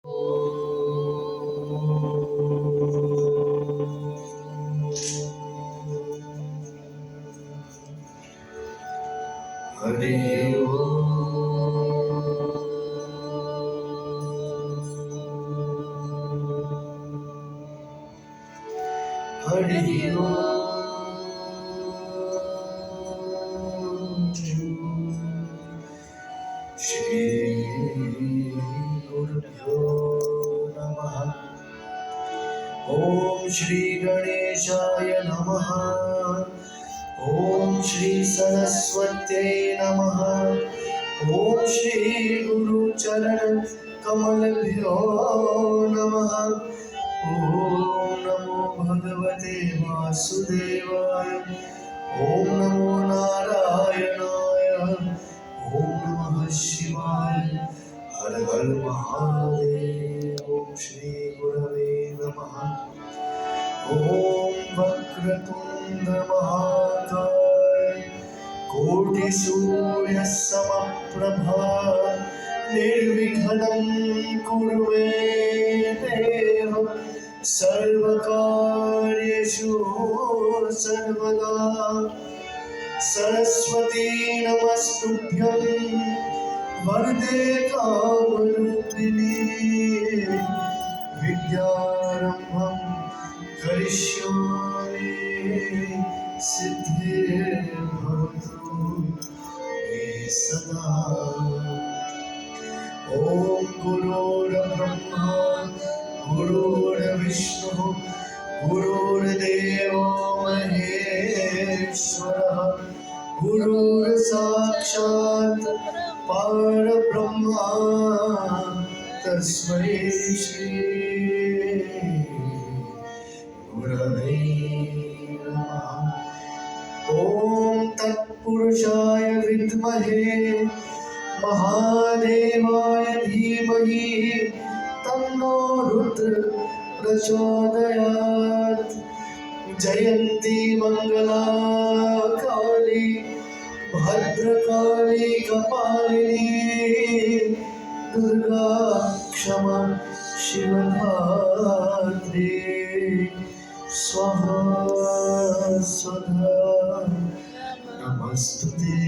हरि श्री गुरुभ्यो नमः। ओम श्री गणेशाय नमः। ओम श्री सरस्वत्यै नमः। ओम श्री गुरुचरण कमलभ्यो नमः। ओम नमो भगवते वासुदेवाय। ओम नमो नारायणाय। ओम नमः शिवाय। हर हर महादेव। ओम श्री गुरवे नमः। ओम वक्रतुंड महाकाय कोटि सूर्य समप्रभा निर्विघ्नं कुरु मे देव सर्वकार्येषु सर्वदा। सरस्वती नमस्तुभ्यं वरदे कामरूपिणी विद्यारम्भं करिष्यामि सिद्धिर्भवतु मे सदा। ॐ गुरुर्ब्रह्मा गुरुर्विष्णुः गुरुर्देवो महेश्वरः गुरुर्साक्षात् परब्रह्मा तस्मै श्री गुरवे नमः। ॐ तत्पुरुषाय विद्महे महादेवाय धीमहि तन्नो रुद्र प्रचोदयात्। जयन्ती मंगला काली भद्रकाली कपालिनी दुर्गा क्षमा शिवधात्री स्वाहा स्वधा नमस्तुते।